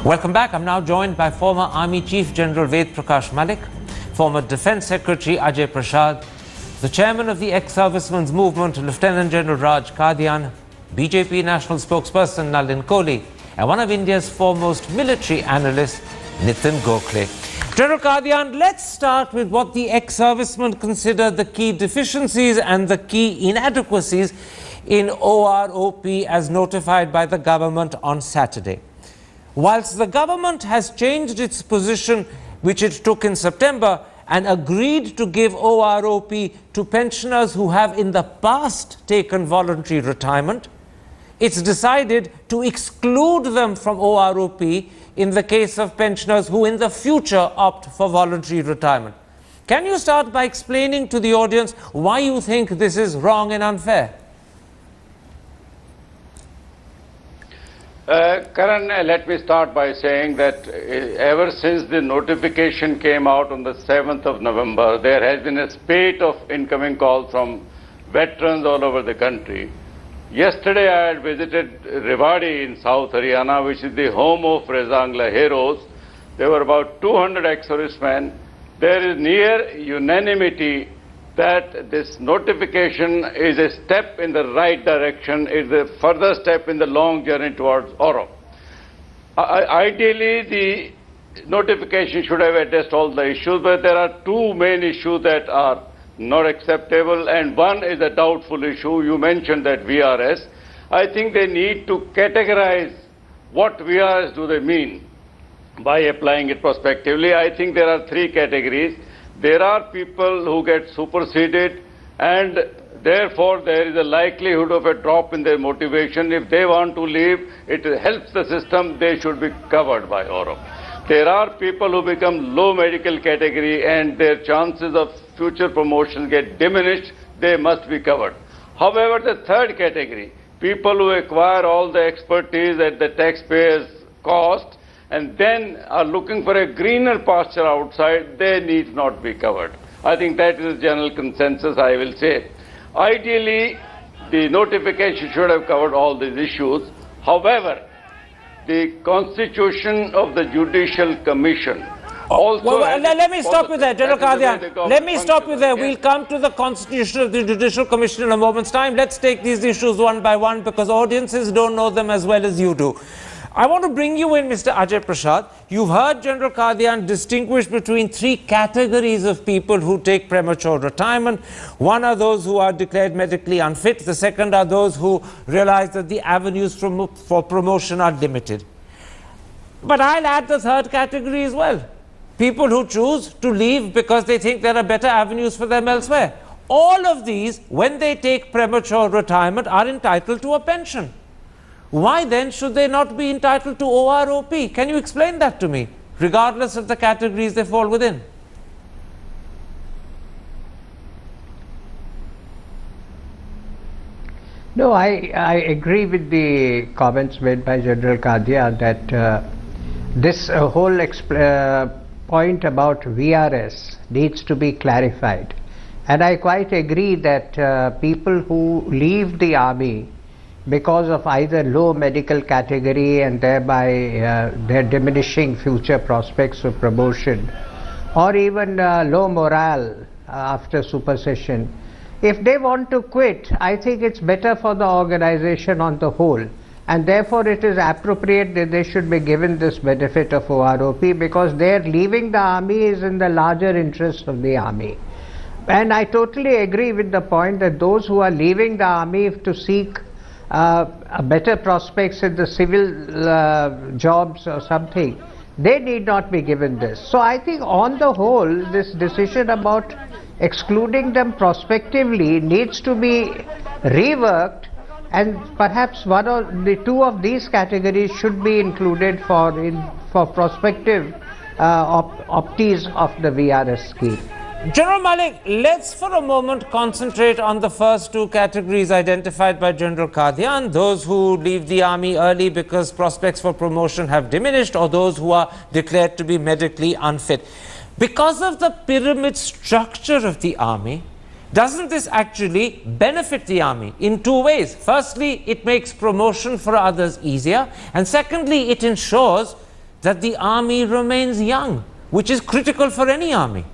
Welcome back. I'm now joined by former Army Chief General Ved Prakash Malik, former Defence Secretary Ajay Prasad, the chairman of the ex-servicemen's movement, Lieutenant General Raj Kadian, BJP national spokesperson Nalin Kohli, and one of India's foremost military analysts, Nitin Gokhale. General Kadian, let's start with what the ex-servicemen consider the key deficiencies and the key inadequacies in OROP as notified by the government on Saturday. Whilst the government has changed its position, which it took in September, and agreed to give OROP to pensioners who have in the past taken voluntary retirement, it's decided to exclude them from OROP in the case of pensioners who in the future opt for voluntary retirement. Can you start by explaining to the audience why you think this is wrong and unfair? Karan, let me start by saying that ever since the notification came out on the 7th of November, there has been a spate of incoming calls from veterans all over the country. Yesterday I had visited Rewari in South Haryana, which is the home of Rezangla heroes. There were about 200 ex-servicemen. There is near unanimity that this notification is a step in the right direction, is a further step in the long journey towards OROP. Ideally, the notification should have addressed all the issues, but there are two main issues that are not acceptable, and one is a doubtful issue. You mentioned that VRS. I think they need to categorize what VRS do they mean by applying it prospectively. I think there are three categories. There are people who get superseded, and therefore there is a likelihood of a drop in their motivation. If they want to leave, it helps the system, they should be covered by OROP. There are people who become low medical category and their chances of future promotion get diminished, they must be covered. However, the third category, people who acquire all the expertise at the taxpayer's cost and then are looking for a greener pasture outside, they need not be covered. I think that is the general consensus, I will say. Ideally, the notification should have covered all these issues. However, the constitution of the Judicial Commission also... let me stop you there, General Kadian. Let me stop you there. We'll come to the constitution of the Judicial Commission in a moment's time. Let's take these issues one by one because audiences don't know them as well as you do. I want to bring you in, Mr. Ajay Prasad. You've heard General Kadian distinguish between three categories of people who take premature retirement. One are those who are declared medically unfit. The second are those who realize that the avenues for promotion are limited. But I'll add the third category as well. People who choose to leave because they think there are better avenues for them elsewhere. All of these, when they take premature retirement, are entitled to a pension. Why then should they not be entitled to OROP? Can you explain that to me, regardless of the categories they fall within? No, I agree with the comments made by General Kadian that this whole point about VRS needs to be clarified. And I quite agree that people who leave the army because of either low medical category and thereby their diminishing future prospects of promotion, or even low morale after supersession, if they want to quit, I think it's better for the organization on the whole, and therefore it is appropriate that they should be given this benefit of OROP because their leaving the army is in the larger interest of the army. And I totally agree with the point that those who are leaving the army to seek better prospects in the civil jobs or something, they need not be given this. So I think on the whole, this decision about excluding them prospectively needs to be reworked, and perhaps one or the two of these categories should be included for prospective optees of the VRS scheme. General Malik, let's for a moment concentrate on the first two categories identified by General Kadian, those who leave the army early because prospects for promotion have diminished, or those who are declared to be medically unfit. Because of the pyramid structure of the army, doesn't this actually benefit the army in two ways? Firstly, it makes promotion for others easier, and secondly, it ensures that the army remains young, which is critical for any army.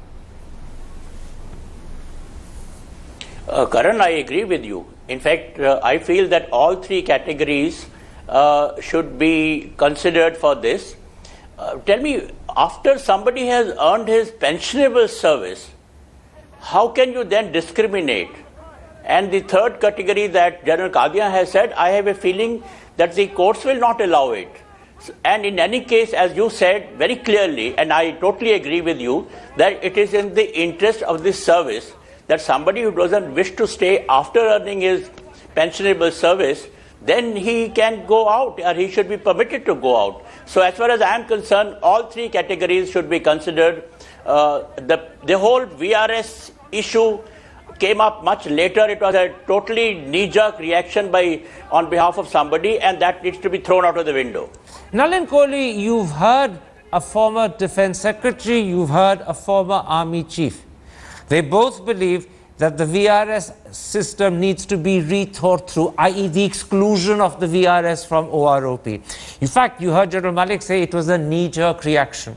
Karan, I agree with you. In fact, I feel that all three categories should be considered for this. Tell me, after somebody has earned his pensionable service, how can you then discriminate? And the third category that General Qadian has said, I have a feeling that the courts will not allow it. And in any case, as you said very clearly, and I totally agree with you, that it is in the interest of this service that somebody who doesn't wish to stay after earning his pensionable service, then he can go out, or he should be permitted to go out. So as far as I am concerned, all three categories should be considered. The whole VRS issue came up much later. It was a totally knee-jerk reaction on behalf of somebody, and that needs to be thrown out of the window. Nalin Kohli, you've heard a former defense secretary, you've heard a former army chief. They both believe that the VRS system needs to be rethought through, i.e. the exclusion of the VRS from OROP. In fact, you heard General Malik say it was a knee-jerk reaction.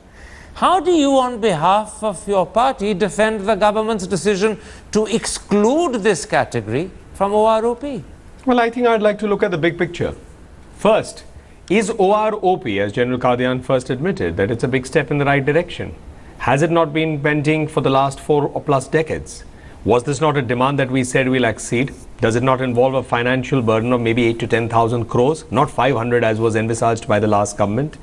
How do you, on behalf of your party, defend the government's decision to exclude this category from OROP? Well, I think I'd like to look at the big picture. First, is OROP, as General Qadian first admitted, that it's a big step in the right direction? Has it not been pending for the last 4 or plus decades? Was this not a demand that we said we'll accede? Does it not involve a financial burden of maybe 8 to 10,000 crores, not 500 as was envisaged by the last government?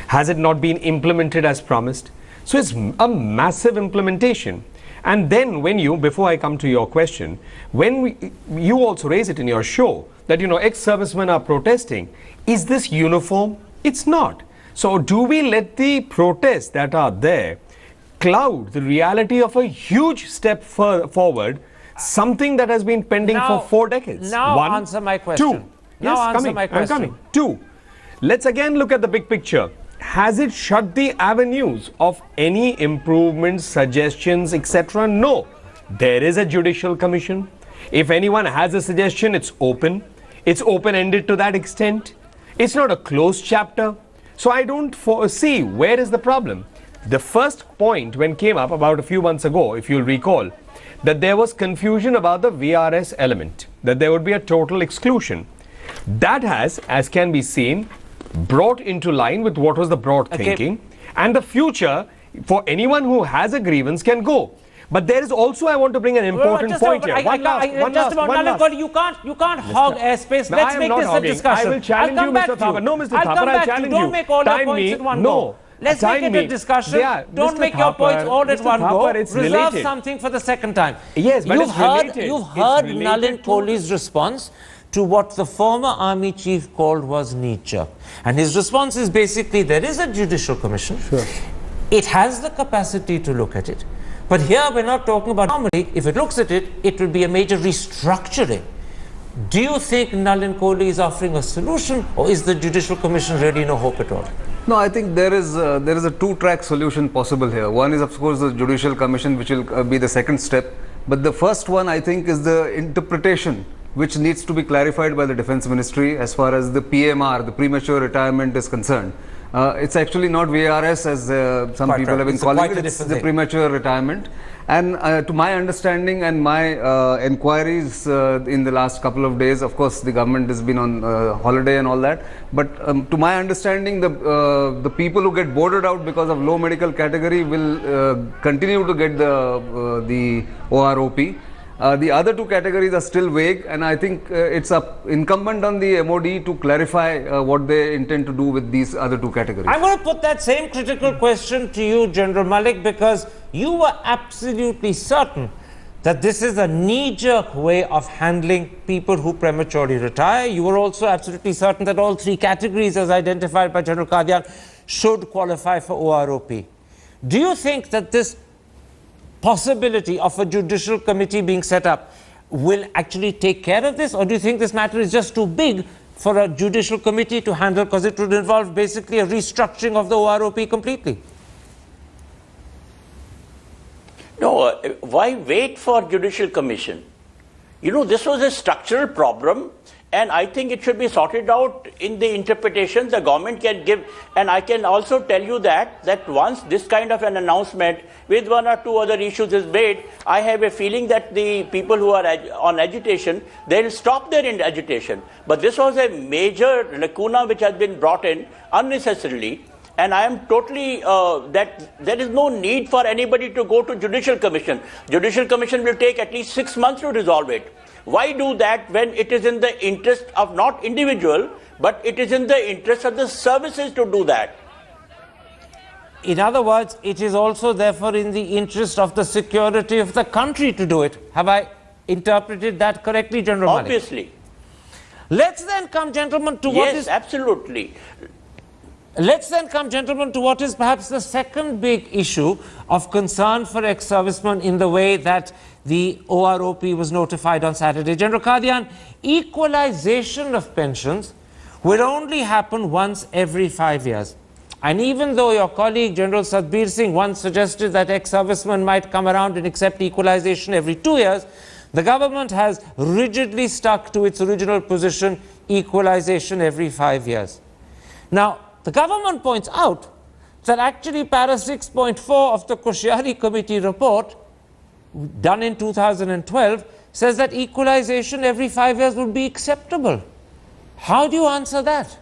Has it not been implemented as promised? So it's a massive implementation. And then when you, before I come to your question, you also raise it in your show that, ex-servicemen are protesting. Is this uniform? It's not. So do we let the protests that are there cloud the reality of a huge step forward, something that has been pending for 4 decades? Now answer my question. 2. I'm coming. 2. Let's again look at the big picture. Has it shut the avenues of any improvements, suggestions, etc.? No. There is a judicial commission. If anyone has a suggestion, it's open. It's open-ended to that extent. It's not a closed chapter. So I don't foresee where is the problem. The first point when came up about a few months ago, if you'll recall, that there was confusion about the VRS element, that there would be a total exclusion. That has, as can be seen, brought into line with what was the broad thinking, and the future for anyone who has a grievance can go. But there is also, I want to bring an important point here. One last. You can't hog airspace. Let's make this a discussion. I will challenge you, Mr. Thapar. No, Mr. Thapar, I'll challenge you. Don't make all your points in one go. Let's make it a discussion. Don't make your points all at one go. Reserve something for the second time. Yes, but it's related. You've heard Nalin Kohli's response to what the former army chief called was knee-jerk. And his response is basically, there is a judicial commission. Sure. It has the capacity to look at it. But here we're not talking about normally. If it looks at it, it will be a major restructuring. Do you think Nalin Kohli is offering a solution, or is the Judicial Commission really no hope at all? No, I think there is a two-track solution possible here. One is, of course, the Judicial Commission, which will be the second step. But the first one, I think, is the interpretation, which needs to be clarified by the Defence Ministry as far as the PMR, the premature retirement, is concerned. It's actually not VRS as some people have been calling it. It's the premature retirement. And to my understanding and my inquiries in the last couple of days, of course the government has been on holiday and all that, but to my understanding, the people who get boarded out because of low medical category will continue to get the OROP. The other two categories are still vague, and I think it's incumbent on the MOD to clarify what they intend to do with these other two categories. I'm going to put that same critical question to you, General Malik, because you were absolutely certain that this is a knee-jerk way of handling people who prematurely retire. You were also absolutely certain that all three categories, as identified by General Qadian, should qualify for OROP. Do you think that this possibility of a judicial committee being set up will actually take care of this, or do you think this matter is just too big for a judicial committee to handle, because it would involve basically a restructuring of the OROP completely? No, why wait for judicial commission? This was a structural problem. and I think it should be sorted out in the interpretations the government can give. And I can also tell you that once this kind of an announcement with one or two other issues is made, I have a feeling that the people who are on agitation, they will stop their agitation. But this was a major lacuna which has been brought in unnecessarily. And I am totally that there is no need for anybody to go to Judicial Commission. Judicial Commission will take at least 6 months to resolve it. Why do that when it is in the interest of not individual, but it is in the interest of the services to do that? In other words, it is also therefore in the interest of the security of the country to do it. Have I interpreted that correctly, General Malik? Obviously. Let's then come, gentlemen, to what is... Yes, absolutely. Let's then come, gentlemen, to what is perhaps the second big issue of concern for ex-servicemen in the way that the OROP was notified on Saturday. General Qadian, equalization of pensions will only happen once every 5 years. And even though your colleague, General Sadbir Singh, once suggested that ex-servicemen might come around and accept equalization every 2 years, the government has rigidly stuck to its original position, equalization every 5 years. Now, the government points out that actually para 6.4 of the Koshyari Committee report, done in 2012, says that equalization every 5 years would be acceptable. How do you answer that?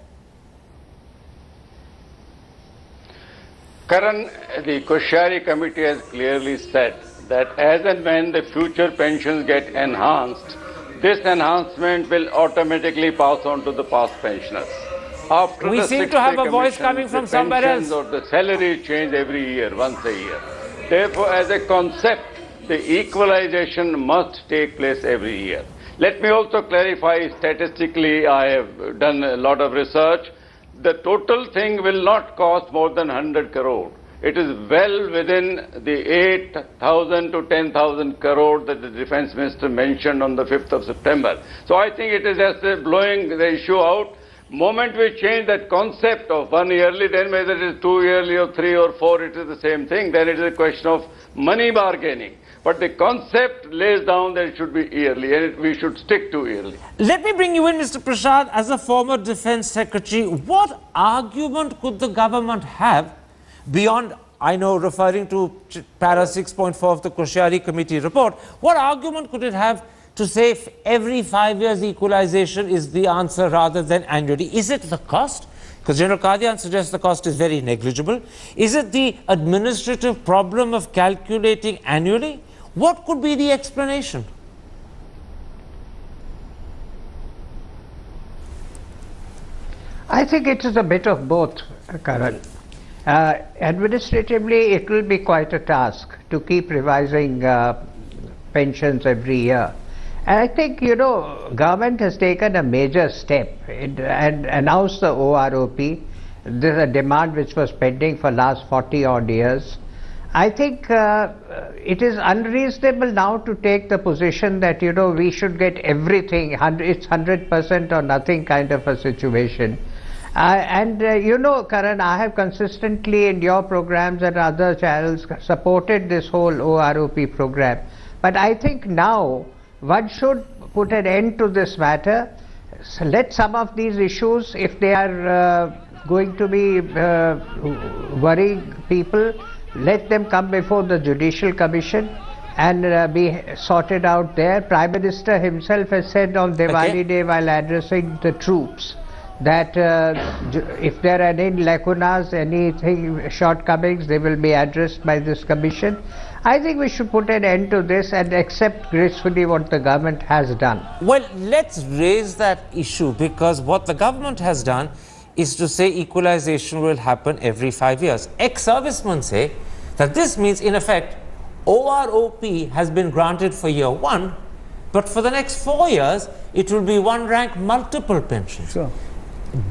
Karan, the Koshyari Committee has clearly said that as and when the future pensions get enhanced, this enhancement will automatically pass on to the past pensioners. After We the seem to six-day have a voice commission, coming from the somewhere pensions else. or the salary change every year, once a year. Therefore, as a concept, the equalization must take place every year. Let me also clarify statistically, I have done a lot of research. The total thing will not cost more than 100 crore. It is well within the 8,000 to 10,000 crore that the Defence Minister mentioned on the 5th of September. So I think it is just blowing the issue out. Moment we change that concept of 1 yearly, then whether it is 2 yearly or 3 or 4, it is the same thing. Then it is a question of money bargaining. But the concept lays down that it should be yearly, and we should stick to yearly. Let me bring you in, Mr. Prasad, as a former Defence Secretary. What argument could the government have beyond, I know, referring to para 6.4 of the Koshyari Committee report, what argument could it have to say if every 5 years equalization is the answer rather than annually? Is it the cost? Because General Qadian suggests the cost is very negligible. Is it the administrative problem of calculating annually? What could be the explanation? I think it is a bit of both, Karan. Administratively, it will be quite a task to keep revising pensions every year. And I think, government has taken a major step and announced the OROP. This is a demand which was pending for last 40 odd years. I think it is unreasonable now to take the position that, we should get everything, it's 100% or nothing kind of a situation. Karan, I have consistently in your programs and other channels supported this whole OROP program. But I think now one should put an end to this matter. So let some of these issues, if they are going to be worrying people, let them come before the Judicial Commission and be sorted out there. Prime Minister himself has said on Diwali Day while addressing the troops that if there are any lacunas, anything shortcomings, they will be addressed by this commission. I think we should put an end to this and accept gracefully what the government has done. Well, let's raise that issue, because what the government has done is to say equalization will happen every 5 years. Ex-servicemen say that this means, in effect, OROP has been granted for year 1, but for the next 4 years, it will be one rank multiple pensions. Sure.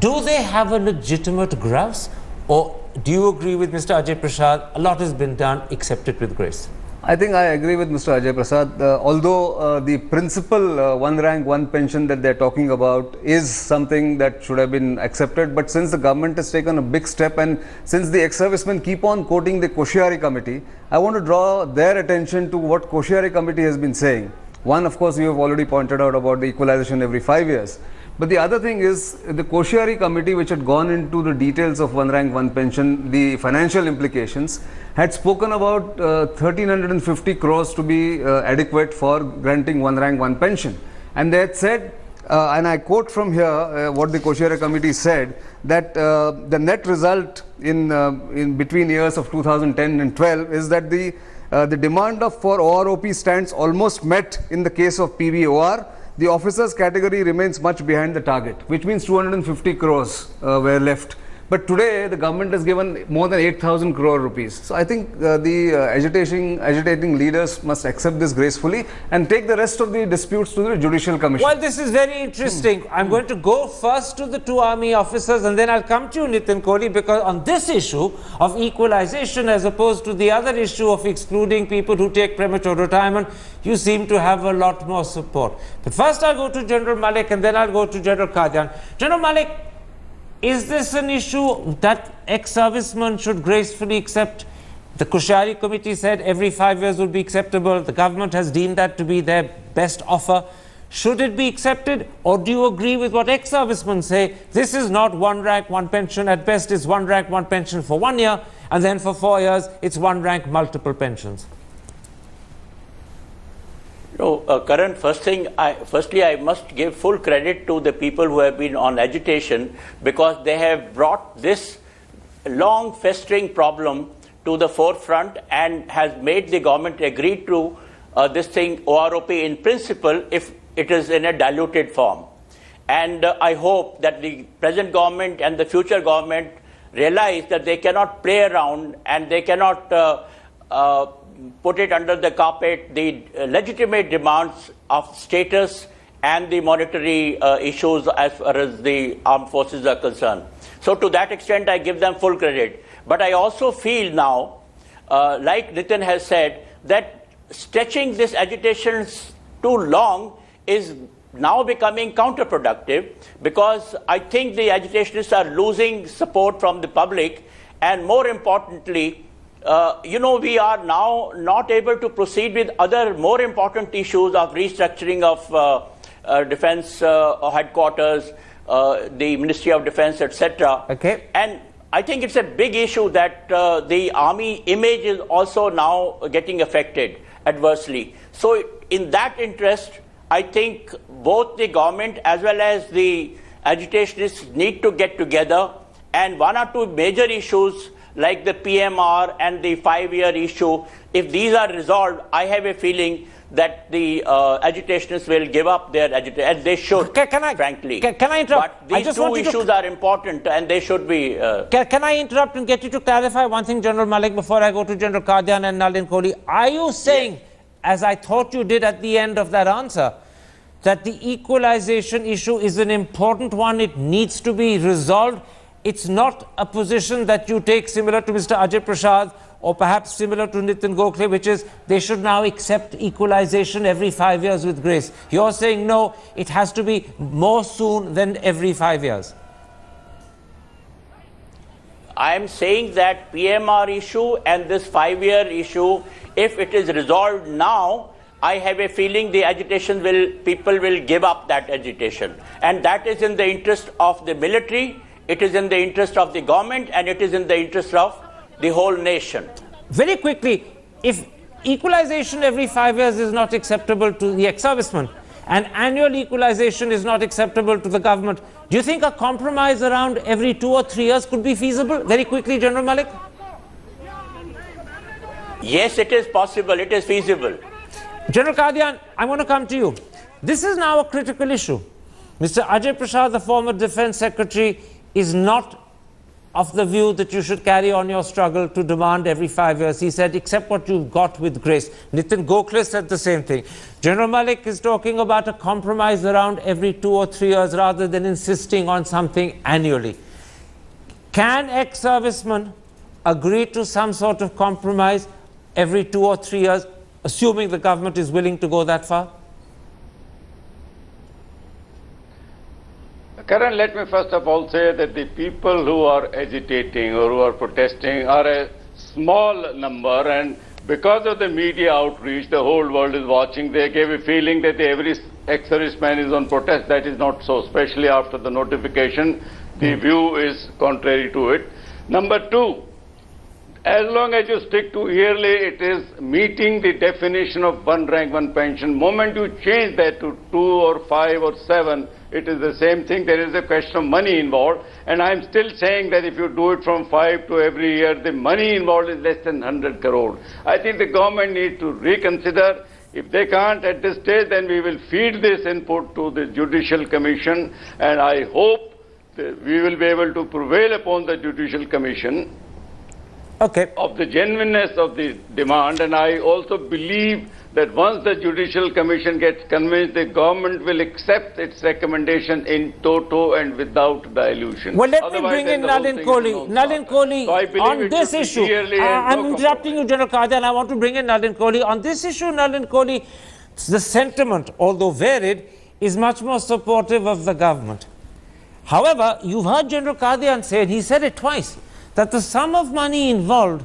Do they have a legitimate grouse, or do you agree with Mr. Ajay Prasad, a lot has been done, accept it with grace? I think I agree with Mr. Ajay Prasad. Although the principal one rank, one pension that they're talking about is something that should have been accepted, but since the government has taken a big step and since the ex-servicemen keep on quoting the Koshyari Committee, I want to draw their attention to what Koshyari Committee has been saying. One, of course, you have already pointed out about the equalization every 5 years. But the other thing is the Koshyari committee, which had gone into the details of one rank, one pension, the financial implications, had spoken about 1350 crores to be adequate for granting one rank, one pension. And they had said, and I quote from here what the Koshyari committee said, that the net result in between years of 2010 and 12 is that the demand for OROP stands almost met in the case of PVOR. The officers category remains much behind the target, which means 250 crores were left. But today the government has given more than 8,000 crore rupees. So I think the agitating leaders must accept this gracefully and take the rest of the disputes to the Judicial Commission. Well, this is very interesting. I'm going to go first to the two army officers and then I'll come to you, Nitin Kohli, because on this issue of equalization as opposed to the other issue of excluding people who take premature retirement, you seem to have a lot more support. But first I'll go to General Malik and then I'll go to General Qadian. General Malik, is this an issue that ex-servicemen should gracefully accept? The Koshyari committee said every 5 years would be acceptable. The government has deemed that to be their best offer. Should it be accepted, or do you agree with what ex-servicemen say? This is not one rank, one pension. At best, it's one rank, one pension for 1 year, and then for 4 years, it's one rank, multiple pensions. No, Karan, firstly, I must give full credit to the people who have been on agitation, because they have brought this long festering problem to the forefront and has made the government agree to this thing, OROP in principle, if it is in a diluted form. And I hope that the present government and the future government realize that they cannot play around and they cannot put it under the carpet, the legitimate demands of status and the monetary issues as far as the armed forces are concerned. So to that extent, I give them full credit. But I also feel now, like Nitin has said, that stretching this agitation too long is now becoming counterproductive, because I think the agitationists are losing support from the public, and more importantly, we are now not able to proceed with other more important issues of restructuring of defense headquarters, the Ministry of Defense, etc. Okay. And I think it's a big issue that the army image is also now getting affected adversely. So in that interest, I think both the government as well as the agitationists need to get together, and one or two major issues like the PMR and the 5-year issue, if these are resolved, I have a feeling that the agitationists will give up their agitation, and they should, frankly. Can I interrupt? But these two issues are important and they should be... Can I interrupt and get you to clarify one thing, General Malik, before I go to General Qadian and Nalin Kohli? Are you saying, as I thought you did at the end of that answer, that the equalization issue is an important one, it needs to be resolved? It's not a position that you take similar to Mr. Ajay Prashad or perhaps similar to Nitin Gokhale, which is they should now accept equalization every 5 years with grace. You're saying no, it has to be more soon than every 5 years. I am saying that PMR issue and this 5-year issue, if it is resolved now, I have a feeling the people will give up that agitation. And that is in the interest of the military, it is in the interest of the government, and it is in the interest of the whole nation. Very quickly, if equalization every 5 years is not acceptable to the ex-servicemen, and annual equalization is not acceptable to the government, do you think a compromise around every 2 or 3 years could be feasible? Very quickly, General Malik. Yes, it is possible, it is feasible. General Qadian, I want to come to you. This is now a critical issue. Mr. Ajay Prashad, the former Defense Secretary, is not of the view that you should carry on your struggle to demand every 5 years. He said, accept what you've got with grace. Nitin Gokhale said the same thing. General Malik is talking about a compromise around every 2 or 3 years rather than insisting on something annually. Can ex-servicemen agree to some sort of compromise every 2 or 3 years, assuming the government is willing to go that far? Karan, let me first of all say that the people who are agitating or who are protesting are a small number, and because of the media outreach, the whole world is watching. They gave a feeling that every ex-serviceman is on protest. That is not so, especially after the notification. The view is contrary to it. Number two, as long as you stick to yearly, it is meeting the definition of one rank, one pension. Moment you change that to 2 or 5 or 7, it is the same thing. There is a question of money involved. And I'm still saying that if you do it from 5 to every year, the money involved is less than 100 crore. I think the government needs to reconsider. If they can't at this stage, then we will feed this input to the Judicial Commission. And I hope that we will be able to prevail upon the Judicial Commission of the genuineness of the demand, and I also believe that once the Judicial Commission gets convinced, the government will accept its recommendation in toto and without dilution. Well, let me bring in Nalin Kohli. Nalin Kohli, on this issue, I'm interrupting you, General Qadian. I want to bring in Nalin Kohli. On this issue, Nalin Kohli, the sentiment, although varied, is much more supportive of the government. However, you've heard General Qadian say, and he said it twice, that the sum of money involved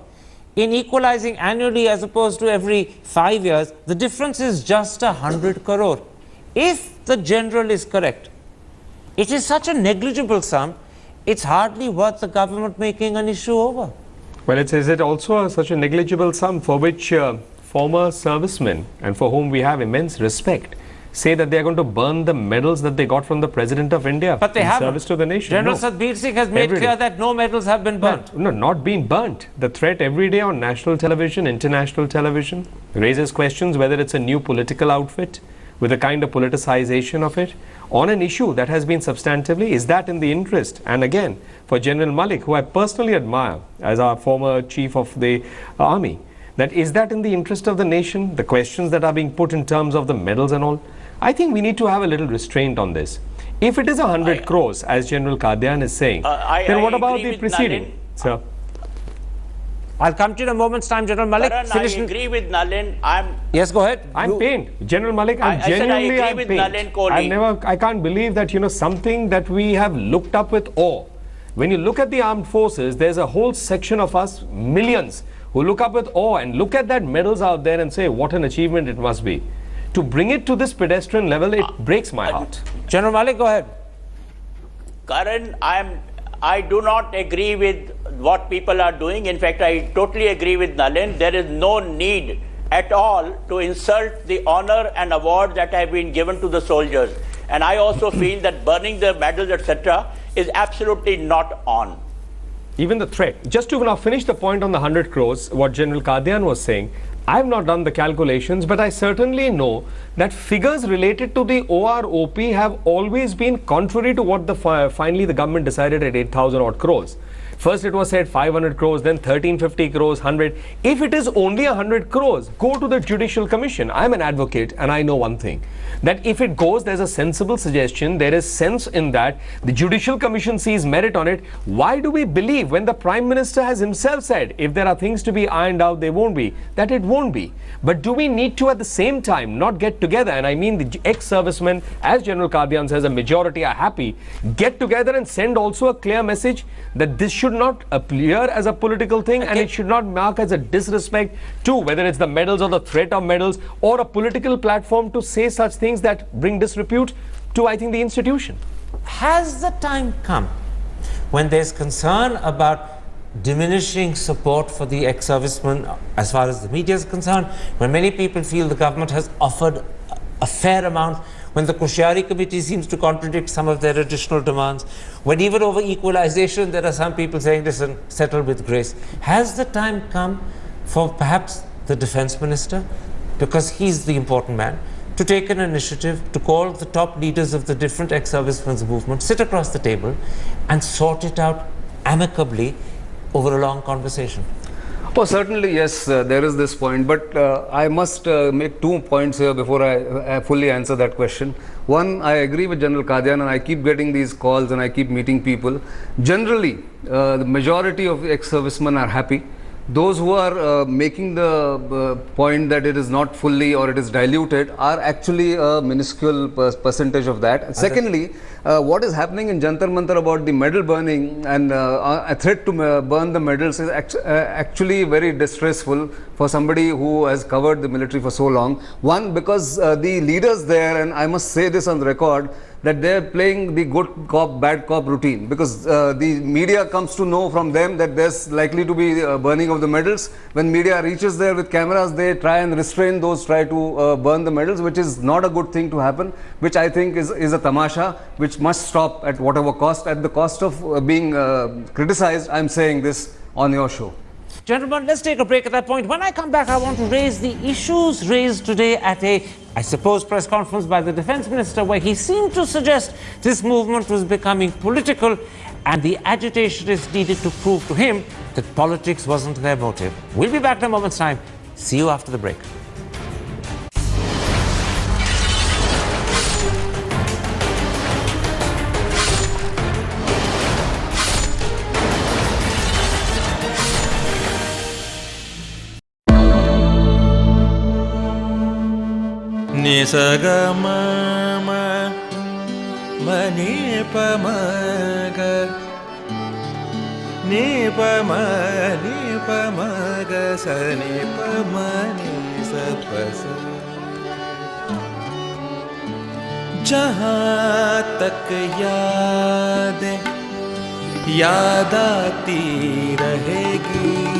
in equalizing annually as opposed to every 5 years, the difference is just 100 crore. If the general is correct, it is such a negligible sum, it's hardly worth the government making an issue over. Well, is it also such a negligible sum for which former servicemen, and for whom we have immense respect, say that they are going to burn the medals that they got from the President of India but they in haven't. service to the nation? General Satbir Singh has made clear that no medals have been burnt. No, not being burnt. The threat every day on national television, international television, raises questions whether it's a new political outfit with a kind of politicization of it on an issue that has been substantively, is that in the interest? And again, for General Malik, who I personally admire as our former chief of the army, that is that in the interest of the nation, the questions that are being put in terms of the medals and all? I think we need to have a little restraint on this. If it is 100 crores, as General Qadian is saying, then what about the preceding? Sir? I'll come to you in a moment's time, General Malik. Karan, I agree with Nalin. Yes, go ahead. I'm pained. General Malik, I'm genuinely I agree with Nalin Kohli. I can't believe that, something that we have looked up with awe. When you look at the armed forces, there's a whole section of us, millions, who look up with awe and look at that medals out there and say, what an achievement it must be. To bring it to this pedestrian level, it breaks my heart. General Malik, go ahead. Karan, I do not agree with what people are doing. In fact, I totally agree with Nalin. There is no need at all to insult the honor and awards that have been given to the soldiers. And I also feel that burning the medals, etc., is absolutely not on. Even the threat. Just to now finish the point on the 100 crores, what General Qadian was saying, I have not done the calculations, but I certainly know that figures related to the OROP have always been contrary to what finally the government decided at 8,000 odd crores. First it was said 500 crores, then 1350 crores, 100. If it is only 100 crores, go to the Judicial Commission. I'm an advocate and I know one thing, that if it goes, there's a sensible suggestion, there is sense in that, the Judicial Commission sees merit on it. Why do we believe when the Prime Minister has himself said, if there are things to be ironed out, they won't be, that it won't be? But do we need to at the same time not get together, and I mean the ex-servicemen, as General Qadian says, a majority are happy, get together and send also a clear message that this should not appear as a political thing, and it should not mark as a disrespect to whether it's the medals or the threat of medals or a political platform to say such things that bring disrepute to, I think, the institution. Has the time come when there's concern about diminishing support for the ex-servicemen as far as the media is concerned, when many people feel the government has offered a fair amount, when the Kushiari Committee seems to contradict some of their additional demands, when even over equalization there are some people saying, listen, settle with grace? Has the time come for perhaps the Defence Minister, because he's the important man, to take an initiative to call the top leaders of the different ex-servicemen's movement, sit across the table and sort it out amicably over a long conversation? Oh, certainly, yes, there is this point, but I must make 2 points here before I fully answer that question. One, I agree with General Qadian, and I keep getting these calls and I keep meeting people. Generally, the majority of ex-servicemen are happy. those who are making the point that it is not fully or it is diluted are actually a minuscule percentage of that. And secondly, what is happening in Jantar Mantar about the medal burning and a threat to burn the medals is actually very distressful for somebody who has covered the military for so long. One, because the leaders there, and I must say this on the record, that they are playing the good cop, bad cop routine, because the media comes to know from them that there's likely to be burning of the medals. When media reaches there with cameras, they try and restrain those, try to burn the medals, which is not a good thing to happen, which I think is a tamasha, which must stop at whatever cost. At the cost of being criticized, I'm saying this on your show. Gentlemen, let's take a break at that point. When I come back, I want to raise the issues raised today at a, I suppose, press conference by the Defence Minister, where he seemed to suggest this movement was becoming political and the agitationists needed to prove to him that politics wasn't their motive. We'll be back in a moment's time. See you after the break. Nisagama mani pamaga ni pamaga sani pamani sapasa जहाँ तक याद आती रहेगी